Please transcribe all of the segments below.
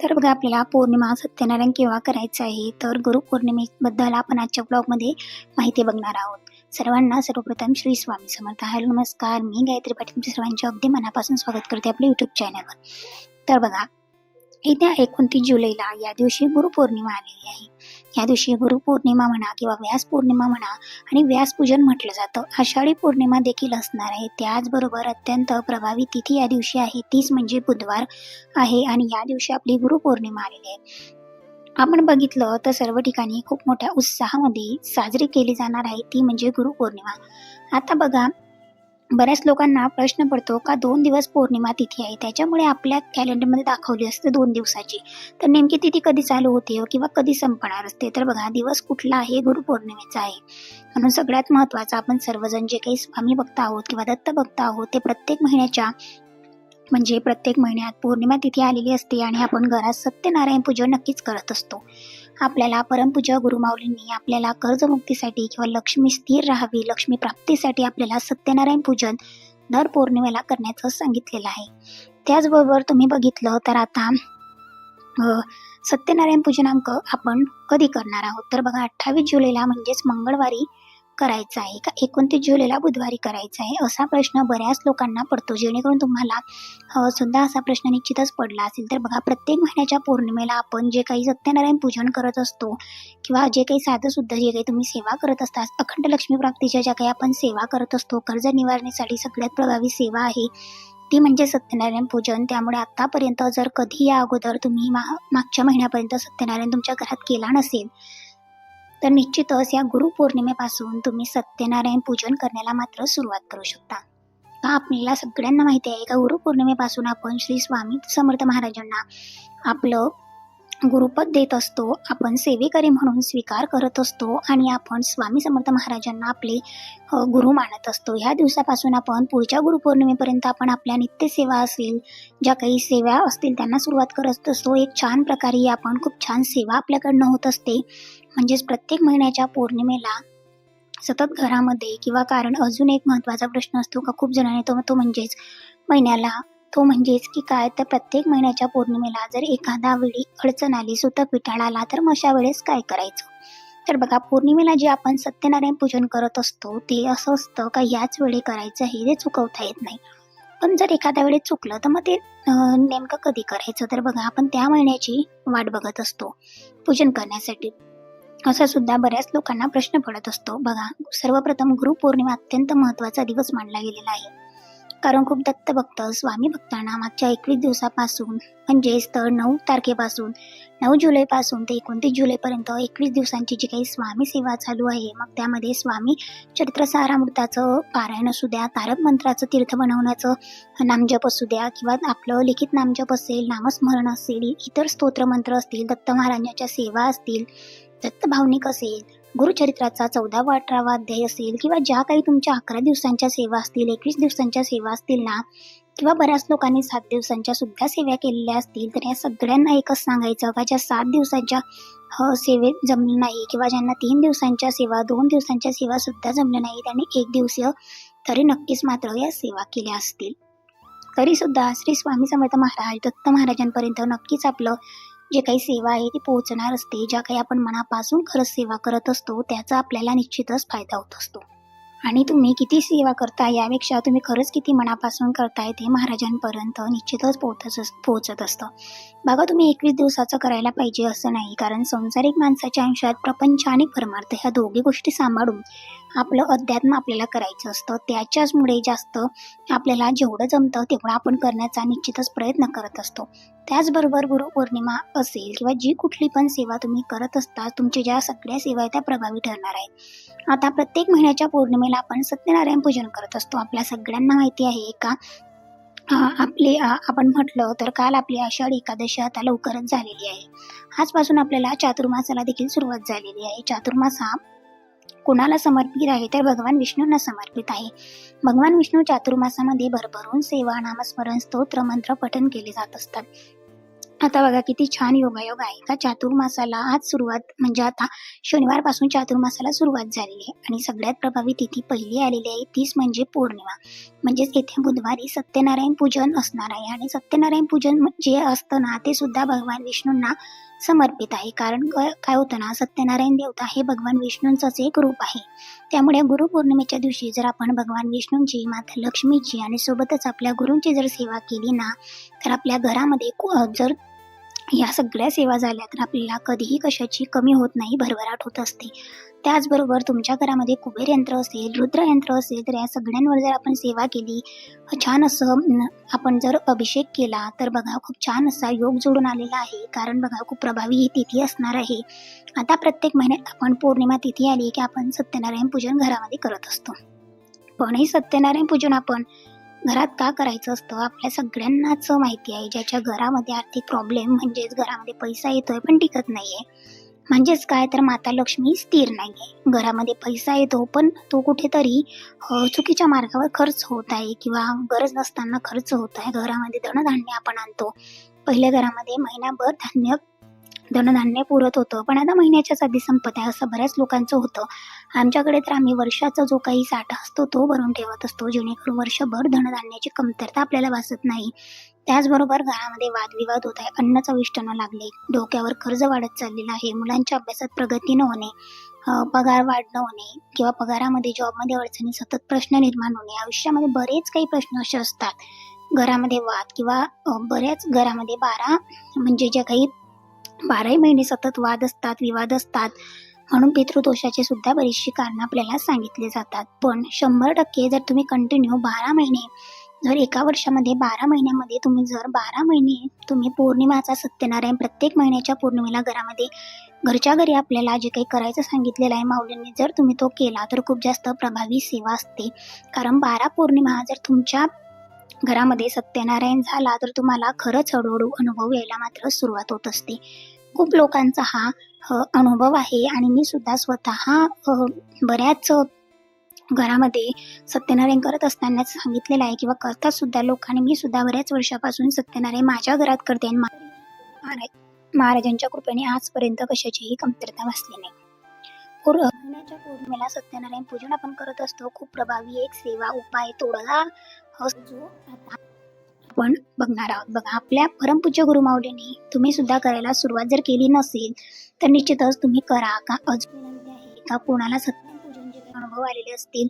तर बघा आपल्याला पौर्णिमा सत्यनारायण केव्हा करायचं आहे, तर गुरुपौर्णिमेबद्दल आपण आजच्या ब्लॉगमध्ये माहिती बघणार आहोत. सर्वांना सर्वप्रथम श्री स्वामी समर्थ. हॅलो नमस्कार, मी गायत्री पाटील तुमच्या सर्वांचे अगदी मनापासून स्वागत करते आपल्या यूट्यूब चॅनलवर. तर बघा येत्या 29 जुलैला या दिवशी गुरुपौर्णिमा आलेली आहे. या दिवशी गुरुपौर्णिमा म्हणा किंवा व्यास पौर्णिमा म्हणा आणि व्यासपूजन म्हटलं जातं. आषाढी पौर्णिमा देखील असणार आहे. त्याचबरोबर अत्यंत प्रभावी तिथी या दिवशी आहे, तीच म्हणजे बुधवार आहे आणि या दिवशी आपली गुरुपौर्णिमा आलेली आहे. आपण बघितलं तर सर्व ठिकाणी खूप मोठ्या उत्साहामध्ये साजरी केली जाणार आहे, ती म्हणजे गुरुपौर्णिमा. आता बघा बऱ्याच लोकांना प्रश्न पडतो का 2 दिवस पौर्णिमा तिथी आहे, त्याच्यामुळे आपल्या कॅलेंडरमध्ये दाखवली असते 2 दिवसाची, तर नेमकी तिथी कधी चालू होते किंवा कधी संपणार असते. तर बघा दिवस कुठला आहे, गुरुपौर्णिमेचा आहे. म्हणून सगळ्यात महत्त्वाचं, आपण सर्वजण जे काही स्वामी भक्त आहोत किंवा दत्त भक्त आहोत, ते प्रत्येक महिन्यात पौर्णिमा तिथी आलेली असते आणि आपण घरात सत्यनारायण पूजन नक्कीच करत असतो. आपल्याला परमपूज्य गुरुमाऊलींनी आपल्याला कर्जमुक्तीसाठी किंवा लक्ष्मी स्थिर राहावी, लक्ष्मी प्राप्तीसाठी आपल्याला सत्यनारायण पूजन दर पौर्णिमेला करण्याचं सांगितलेलं आहे. त्याचबरोबर तुम्ही बघितलं तर आता सत्यनारायण पूजनांक आपण कधी करणार आहोत, तर बघा 28 जुलैला म्हणजेच मंगळवारी करायचं आहे का 29 जुलैला बुधवारी करायचं आहे, असा प्रश्न बऱ्याच लोकांना पडतो. जेणेकरून तुम्हाला सुद्धा असा प्रश्न निश्चितच पडला असेल. तर बघा प्रत्येक महिन्याच्या पौर्णिमेला आपण जे काही सत्यनारायण पूजन करत असतो किंवा जे काही साधं सुद्धा जे काही तुम्ही सेवा करत असता, अखंड लक्ष्मी प्राप्तीच्या ज्या काही आपण सेवा करत असतो, कर्ज निवारणीसाठी सगळ्यात प्रभावी सेवा आहे ती म्हणजे सत्यनारायण पूजन. त्यामुळे आतापर्यंत जर कधी या अगोदर तुम्ही मागच्या महिन्यापर्यंत सत्यनारायण तुमच्या घरात केला नसेल, तर निश्चितच या गुरुपौर्णिमेपासून तुम्ही सत्यनारायण पूजन करण्याला मात्र सुरुवात करू शकता. आपल्याला सगळ्यांना माहिती आहे का गुरुपौर्णिमेपासून आपण श्री स्वामी समर्थ महाराजांना आपलं गुरुपद देत असतो, आपण सेवेकरी म्हणून स्वीकार करत असतो आणि आपण स्वामी समर्थ महाराजांना आपले गुरु मानत असतो. ह्या दिवसापासून आपण पुढच्या गुरुपौर्णिमेपर्यंत आपण आपल्या नित्यसेवा असेल, ज्या काही सेवा असतील त्यांना सुरुवात करत असतो. एक छान प्रकारे आपण खूप छान सेवा आपल्याकडनं होत असते. म्हणजेच प्रत्येक महिन्याच्या पौर्णिमेला सतत घरामध्ये किंवा कारण अजून एक महत्त्वाचा प्रश्न असतो का खूप जणांनी तो म्हणजेच की काय, तर प्रत्येक महिन्याच्या पौर्णिमेला जर एखादा वेळी अडचण आली, सुतक पिटाळाला, तर मग अशा वेळेस काय करायचं. तर बघा पौर्णिमेला जे आपण सत्यनारायण पूजन करत असतो ते असं असतं का याच वेळी करायचं हे ते चुकवता येत नाही. पण जर एखाद्या वेळेस चुकलं तर मग ते नेमकं कधी करायचं, तर बघा आपण त्या महिन्याची वाट बघत असतो पूजन करण्यासाठी, असा सुद्धा बऱ्याच लोकांना प्रश्न पडत असतो. बघा सर्वप्रथम गुरुपौर्णिमा अत्यंत महत्त्वाचा दिवस मानला गेलेला आहे, कारण खूप दत्तभक्त स्वामी भक्तांना मागच्या 21 दिवसापासून म्हणजेच तर 9 तारखेपासून 9 जुलैपासून ते 29 जुलैपर्यंत 21 दिवसांची जी काही स्वामी सेवा चालू आहे, मग त्यामध्ये स्वामी चरित्रसारामृताचं पारायण असू द्या, तारक मंत्राचं तीर्थ बनवण्याचं नामजप असू द्या किंवा आपलं लिखित नामजप असेल, नामस्मरण असेल, इतर स्तोत्रमंत्र असतील, दत्त महाराजांच्या सेवा असतील, दत्त भावनिक असेल, गुरुचरित्राचा 14वा 18वा अध्याय असेल किंवा ज्या काही तुमच्या 11 दिवसांच्या सेवा असतील, 21 दिवसांच्या सेवा असतील ना, किंवा बऱ्याच लोकांनी 7 दिवसांच्या सुद्धा सेवा केलेल्या असतील, तर या सगळ्यांना एकच सांगायचं का ज्या 7 दिवसांच्या सेवेत जमलं नाही किंवा ज्यांना 3 दिवसांच्या सेवा 2 दिवसांच्या सेवा सुद्धा जमल्या नाही, त्यांनी 1 दिवसीय तरी नक्कीच मात्र या सेवा केल्या असतील. तरी सुद्धा श्री स्वामी समर्थ महाराज दत्त महाराजांपर्यंत नक्कीच आपलं जे काही सेवा आहे ती पोहोचणार असते. ज्या काही आपण मनापासून खरंच सेवा करत असतो त्याचा आपल्याला निश्चितच फायदा होत असतो. आणि तुम्ही किती सेवा करता यापेक्षा तुम्ही खरंच किती मनापासून करताय ते महाराजांपर्यंत निश्चितच पोहोचत असतं. बघा तुम्ही 21 दिवसाचं करायला पाहिजे असं नाही, कारण संसारिक माणसाच्या आयुष्यात प्रपंच आणि परमार्थ ह्या दोघी गोष्टी सांभाळून आपलं अध्यात्म आपल्याला करायचं असतं. त्याच्याचमुळे जास्त आपल्याला जेवढं जमतं तेवढं आपण करण्याचा निश्चितच प्रयत्न करत असतो. त्याचबरोबर गुरुपौर्णिमा असेल किंवा जी कुठली पण सेवा तुम्ही करत असता, तुमच्या ज्या सगळ्या सेवा आहेत त्या प्रभावी ठरणार आहेत. आता प्रत्येक महिन्याच्या पौर्णिमेला आपण सत्यनारायण पूजन करत असतो. आपल्या सगळ्यांना माहिती आहे का आपण म्हटलं तर काल आपली आषाढी एकादशी आता लवकरच झालेली आहे. आजपासून आपल्याला चातुर्मासाला देखील सुरुवात झालेली आहे. चातुर्मास हा कोणाला समर्पित आहे, तर भगवान विष्णूंना समर्पित आहे. भगवान विष्णू चातुर्मासामध्ये भरभरून सेवा, नामस्मरण, स्तोत्र, मंत्र पठण केले जात असतात. आता बघा किती छान योगायोग आहे का चातुर्मासाला आज सुरुवात म्हणजे आता शनिवारपासून चातुर्मासाला सुरुवात झालेली आहे आणि सगळ्यात प्रभावी तिथी पहिली आलेली आहे तीच म्हणजे पौर्णिमा. म्हणजेच येत्या बुधवारी सत्यनारायण पूजन असणार आहे आणि सत्यनारायण पूजन जे असतं ना ते सुद्धा भगवान विष्णूंना समर्पित आहे. कारण काय होतं ना सत्यनारायण देवता हे भगवान विष्णूंचंच एक रूप आहे. त्यामुळे गुरुपौर्णिमेच्या दिवशी जर आपण भगवान विष्णूंची, माता लक्ष्मीची आणि सोबतच आपल्या गुरूंची जर सेवा केली ना तर आपल्या घरामध्ये जर या सगळ्या सेवा झाल्या तर आपल्याला कधीही कशाची कमी होत नाही, भरभराट होत असते. त्याचबरोबर तुमच्या घरामध्ये कुबेर यंत्र असेल, रुद्र यंत्र असेल तर या सगळ्यांवर जर आपण सेवा केली, छान असं आपण जर अभिषेक केला तर बघा खूप छान असा योग जोडून आलेला आहे. कारण बघा खूप प्रभावी ही तिथी असणार आहे. आता प्रत्येक महिन्यात आपण पौर्णिमा तिथी आली की आपण सत्यनारायण पूजन घरामध्ये करत असतो. पण हे सत्यनारायण पूजन आपण घरात का करायचं असतं आपल्या सगळ्यांनाच माहिती आहे. ज्याच्या घरामध्ये आर्थिक प्रॉब्लेम म्हणजेच घरामध्ये पैसा येतोय पण टिकत नाहीये, म्हणजेच काय तर माता लक्ष्मी स्थिर नाहीये. घरामध्ये पैसा येतो पण तो कुठेतरी चुकीच्या मार्गावर खर्च होत आहे किंवा गरज नसताना खर्च होत आहे. घरामध्ये धनधान्य आपण आणतो, पहिले घरामध्ये महिनाभर धनधान्य पुरत होतं पण आता महिन्याच्याच आधी संपत आहे असं बऱ्याच लोकांचं होतं. आमच्याकडे तर आम्ही वर्षाचा जो काही साठा असतो तो भरून ठेवत असतो जेणेकरून वर्षभर धनधान्याची कमतरता आपल्याला भासत नाही. त्याचबरोबर घरामध्ये वादविवाद होत आहे, अन्न चविष्ट न लागले, डोक्यावर कर्ज वाढत चाललेलं आहे, मुलांच्या अभ्यासात प्रगती न होणे, पगार वाढ न होणे किंवा पगारामध्ये जॉबमध्ये अडचणी, सतत प्रश्न निर्माण होणे, आयुष्यामध्ये बरेच काही प्रश्न असे असतात. घरामध्ये वाद किंवा बऱ्याच घरामध्ये म्हणजे जे काही 12ही महिने सतत वाद असतात, विवाद असतात. म्हणून पितृदोषाचे सुद्धा बरीचशी कारणं आपल्याला सांगितले जातात. पण 100% जर तुम्ही कंटिन्यू 12 महिने जर एका वर्षामध्ये 12 महिन्यामध्ये तुम्ही जर 12 महिने तुम्ही पौर्णिमाचा सत्यनारायण प्रत्येक महिन्याच्या पौर्णिमेला घरामध्ये घरच्या घरी आपल्याला जे काही करायचं सांगितलेलं आहे माऊलींनी जर तुम्ही तो केला तर खूप जास्त प्रभावी सेवा असते. कारण 12 पौर्णिमा जर तुमच्या घरामध्ये सत्यनारायण झाला तर तुम्हाला खरंच हळूहळू अनुभव यायला मात्र सुरुवात होत असते. खूप लोकांचा हा अनुभव आहे आणि मी सुद्धा स्वतः बऱ्याच घरामध्ये सत्यनारायण करत असताना सांगितलेलं आहे किंवा करतात सुद्धा लोकांनी. मी सुद्धा बऱ्याच वर्षापासून सत्यनारायण माझ्या घरात करते आणि महाराजांच्या कृपेने आजपर्यंत कशाचीही कमतरता भासली नाही. महिन्याच्या पौर्णिमेला सत्यनारायण पूजन आपण करत असतो. खूप प्रभावी एक सेवा उपाय तोडगा जो आता आपण बघणार आहोत. बघा आपल्या परमपूज्य गुरुमाऊलींनी तुम्ही सुद्धा करायला सुरुवात जर केली नसेल तर निश्चितच तुम्ही करा. का अजून विनंती आहे का कोणाला सत्यनारायण पूजनचे अनुभव आलेले असतील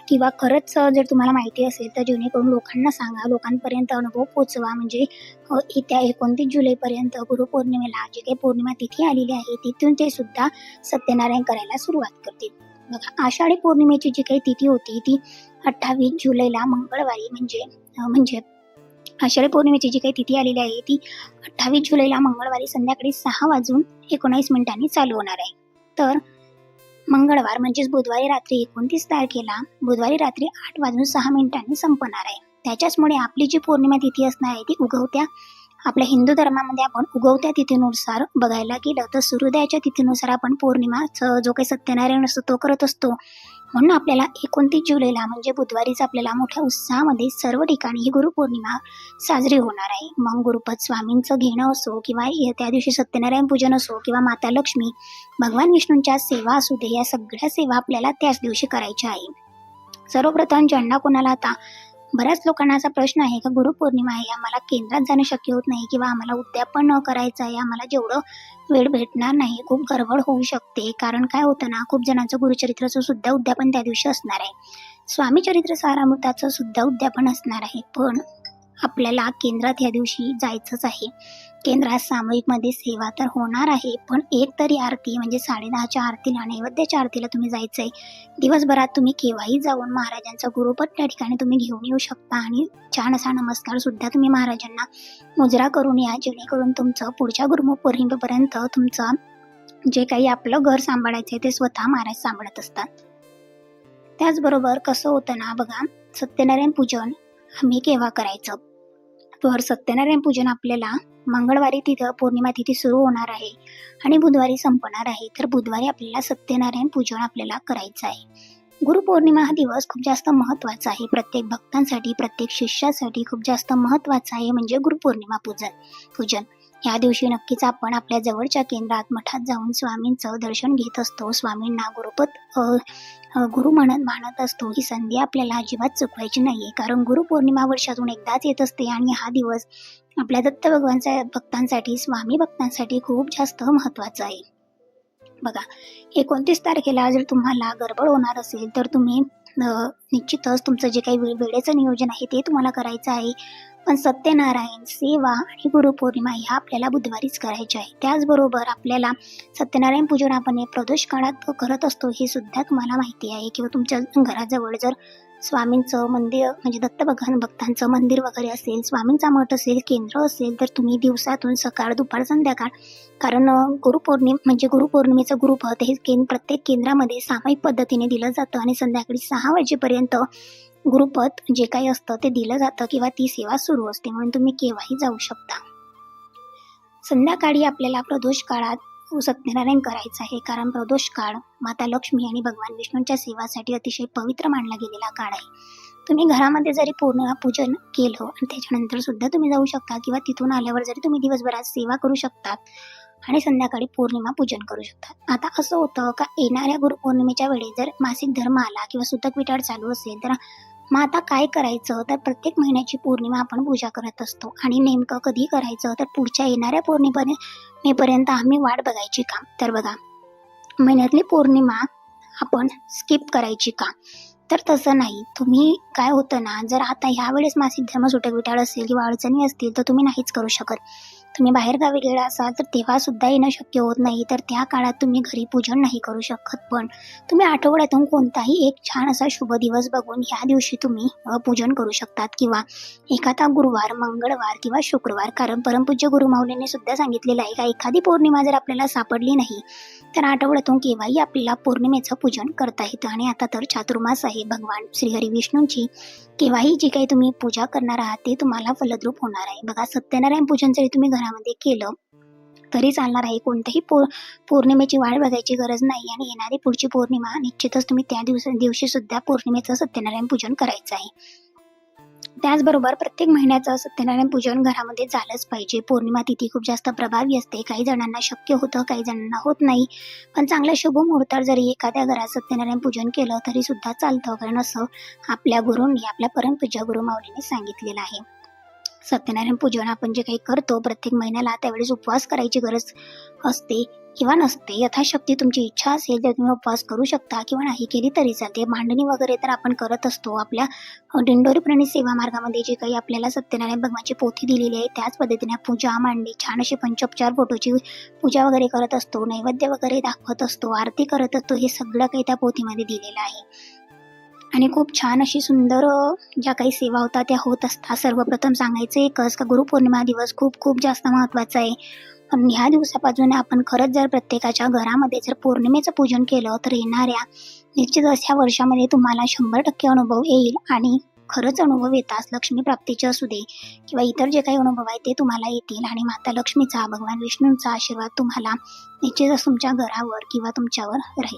किंवा खरंच जर तुम्हाला माहिती असेल तर जेणेकरून लोकांना सांगा, लोकांपर्यंत अनुभव पोचवा. म्हणजे येत्या 29 जुलैपर्यंत गुरुपौर्णिमेला जी काही पौर्णिमा तिथी आलेली आहे तिथून ते सुद्धा सत्यनारायण करायला सुरुवात करतील. बघा आषाढी पौर्णिमेची जी काही तिथी होती ती 28 जुलैला मंगळवारी म्हणजे आषाढी पौर्णिमेची जी काही तिथी आलेली आहे ती 28 जुलैला मंगळवारी संध्याकाळी 6:19 चालू होणार आहे. तर मंगळवार म्हणजेच बुधवारी रात्री 29 तारखेला बुधवारी रात्री 8:06 संपणार आहे. त्याच्याचमुळे आपली जी पौर्णिमा तिथी असणार आहे ती उगवत्या आपल्या हिंदू धर्मामध्ये आपण उगवत्या तिथीनुसार बघायला गेलं तर सूर्योदयाच्या तिथीनुसार आपण पौर्णिमाचा जो काही सत्यनारायण असतो तो करत असतो. म्हणून आपल्याला 29 जुलैला म्हणजे बुधवारीच आपल्याला मोठ्या उत्साहामध्ये सर्व ठिकाणी ही गुरुपौर्णिमा साजरी होणार आहे. मग गुरुपद स्वामींचं घेणं असो किंवा त्या दिवशी सत्यनारायण पूजन असो किंवा माता लक्ष्मी, भगवान विष्णूंच्या सेवा असू दे, या सगळ्या सेवा आपल्याला त्याच दिवशी करायच्या आहे. सर्वप्रथम ज्यांना कोणाला आता बऱ्याच लोकांना असा प्रश्न आहे का गुरुपौर्णिमा आहे, आम्हाला केंद्रात जाणं शक्य होत नाही किंवा आम्हाला उद्यापन करायचं आहे, आम्हाला जेवढं वेळ भेटणार नाही, खूप गडबड होऊ शकते. कारण काय होतं ना खूप जणांचं गुरुचरित्राचं सुद्धा उद्यापन त्या दिवशी असणार आहे, स्वामी चरित्र सारामृताचं सुद्धा उद्यापन असणार आहे. पण आपल्याला केंद्रात या दिवशी जायचंच आहे. केंद्रात सामूहिकमध्ये सेवा तर होणार आहे पण एक तरी आरती म्हणजे 10:30च्या आरतीला नैवेद्याच्या आरतीला तुम्ही जायचंय. दिवसभरात तुम्ही केव्हाही जाऊन महाराजांचा गुरुपद त्या ठिकाणी तुम्ही घेऊन येऊ शकता आणि छान असा नमस्कार सुद्धा तुम्ही महाराजांना मुजरा करून या, जेणेकरून तुमचं पुढच्या गुरुपौर्णिमेपर्यंत तुमचं जे काही आपलं घर सांभाळायचं ते स्वतः महाराज सांभाळत असतात. त्याचबरोबर कसं होतं ना बघा सत्यनारायण पूजन आम्ही केव्हा करायचं तर सत्यनारायण पूजन आपल्याला मंगळवारी तिथं पौर्णिमा तिथी सुरू होणार आहे आणि बुधवारी संपणार आहे. तर बुधवारी आपल्याला सत्यनारायण पूजन आपल्याला करायचं आहे. गुरुपौर्णिमा हा दिवस खूप जास्त महत्त्वाचा आहे. प्रत्येक भक्तांसाठी, प्रत्येक शिष्यासाठी खूप जास्त महत्त्वाचा आहे म्हणजे गुरुपौर्णिमा पूजन. या दिवशी नक्कीच आपण आपल्या जवळच्या केंद्रात, मठात जाऊन स्वामींचं दर्शन घेत असतो. स्वामींना गुरु मानत असतो. ही संधी आपल्याला अजिबात चुकवायची नाहीये. कारण गुरुपौर्णिमा वर्षातून एकदाच येत असते आणि हा दिवस आपल्या दत्त भक्तांसाठी, स्वामी भक्तांसाठी खूप जास्त महत्त्वाचा आहे. बघा, 29 तारखेला जर तुम्हाला गडबड होणार असेल तर तुम्ही निश्चितच तुमचं जे काही वेळेचं नियोजन आहे ते तुम्हाला करायचं आहे. पण सत्यनारायण, सेवा आणि गुरुपौर्णिमा ह्या आपल्याला बुधवारीच करायच्या आहे. त्याचबरोबर आपल्याला सत्यनारायण पूजन आपण हे प्रदोष काळात करत असतो हे सुद्धा तुम्हाला माहिती आहे. किंवा तुमच्या घराजवळ जर स्वामींचं मंदिर म्हणजे भक्तांचं मंदिर वगैरे असेल, स्वामींचा मठ असेल, केंद्र असेल, तर तुम्ही दिवसातून सकाळ, दुपार, संध्याकाळ, कारण गुरुपौर्णिमेचं गुरुपद हे प्रत्येक केंद्रामध्ये सामायिक पद्धतीने दिलं जातं आणि संध्याकाळी 6 वाजेपर्यंत गुरुपद जे काही असतं ते दिलं जातं किंवा ती सेवा सुरू असते. म्हणून तुम्ही केव्हाही जाऊ शकता. संध्याकाळी आपल्याला प्रदोष काळात सत्यनारायण करायचं आहे. कारण प्रदोष काळ माता लक्ष्मी आणि भगवान विष्णूंच्या सेवासाठी अतिशय पवित्र मानला गेलेला काळ आहे. तुम्ही घरामध्ये जरी पूर्ण पूजन केलं आणि त्याच्यानंतर सुद्धा तुम्ही जाऊ शकता किंवा तिथून आल्यावर जरी तुम्ही दिवसभरात सेवा करू शकता आणि संध्याकाळी पौर्णिमा पूजन करू शकता. आता असं होतं का येणाऱ्या गुरुपौर्णिमेच्या वेळी जर मासिक धर्म आला किंवा सुतक विटाळ चालू असेल तर मग आता काय करायचं, तर प्रत्येक महिन्याची पौर्णिमा आपण पूजा करत असतो आणि नेमकं कधी करायचं, तर पुढच्या येणाऱ्या पौर्णिमेपर्यंत आम्ही वाट बघायची का? तर बघा, महिन्यातली पौर्णिमा आपण स्किप करायची का? तर तसं नाही. तुम्ही काय होतं ना, जर आता ह्या वेळेस मासिक धर्म सुटक विटाळ असेल किंवा अडचणी असतील तर तुम्ही नाहीच करू शकत. तुम्ही बाहेरगावी गेला असाल तर तेव्हा सुद्धा येणं शक्य होत नाही, तर त्या काळात तुम्ही घरी पूजन नाही करू शकत. पण तुम्ही आठवड्यातून कोणताही एक छान असा शुभ दिवस बघून ह्या दिवशी तुम्ही पूजन करू शकतात किंवा एखादा गुरुवार, मंगळवार किंवा शुक्रवार. कारण परमपूज्य गुरुमाऊलींनी सुद्धा सांगितलेलं आहे का एखादी पौर्णिमा जर आपल्याला सापडली नाही तर आठवड्यातून केव्हाही आपल्याला पौर्णिमेचं पूजन करता येतं. आणि आता तर चातुर्मास आहे, भगवान श्रीहरी विष्णूंची केव्हाही जी काही तुम्ही पूजा करणार आहात ते तुम्हाला फलद्रूप होणार आहे. बघा, सत्यनारायण पूजन जरी तुम्ही घरामध्ये केलं तरी चालणार आहे. कोणत्याही पौर्णिमेची वाट बघायची गरज नाही आणि येणारी पुढची पौर्णिमा निश्चितच तुम्ही त्या दिवशी सुद्धा पौर्णिमेचं सत्यनारायण पूजन करायचं आहे. त्याचबरोबर प्रत्येक महिन्याचं सत्यनारायण पूजन घरामध्ये झालंच पाहिजे. पौर्णिमा तिथी खूप जास्त प्रभावी असते. काही जणांना शक्य होतं, काही जणांना होत नाही. पण चांगल्या शुभ मुहूर्तावर जरी एखाद्या घरात सत्यनारायण पूजन केलं तरी सुद्धा चालतं. कारण असं आपल्या गुरूंनी, आपल्या परमपूज्य गुरुमाऊलींनी सांगितलेलं आहे. सत्यनारायण पूजन आपण जे काही करतो प्रत्येक महिन्याला, त्यावेळेस उपवास करायची गरज असते किंवा नसते. यथाशक्ती तुमची इच्छा असेल तर तुम्ही उपवास करू शकता किंवा नाही केली तरी चालते. मांडणी वगैरे तर आपण करत असतो. आपल्या दिंडोरी प्रणित सेवा मार्गामध्ये जे काही आपल्याला सत्यनारायण भगवानची पोथी दिलेली आहे त्याच पद्धतीने पूजा, मांडणी, छान अशी पंचोपचार फोटोची पूजा वगैरे करत असतो, नैवेद्य वगैरे दाखवत असतो, आरती करत असतो. हे सगळं काही त्या पोथीमध्ये दिलेलं आहे आणि खूप छान अशी सुंदर ज्या काही सेवा होतात त्या होत असतात. सर्वप्रथम सांगायचं एकच का गुरुपौर्णिमा दिवस खूप खूप जास्त महत्त्वाचा आहे. पण ह्या दिवसापासून आपण खरंच जर प्रत्येकाच्या घरामध्ये जर पौर्णिमेचं पूजन केलं तर येणाऱ्या निश्चित अशा वर्षामध्ये तुम्हाला 100% अनुभव येईल आणि खरंच अनुभव येताच लक्ष्मी प्राप्तीचे असू दे किंवा इतर जे काही अनुभव आहे ते तुम्हाला येतील आणि माता लक्ष्मीचा, भगवान विष्णूंचा आशीर्वाद तुम्हाला निश्चितच तुमच्या घरावर किंवा तुमच्यावर राहील.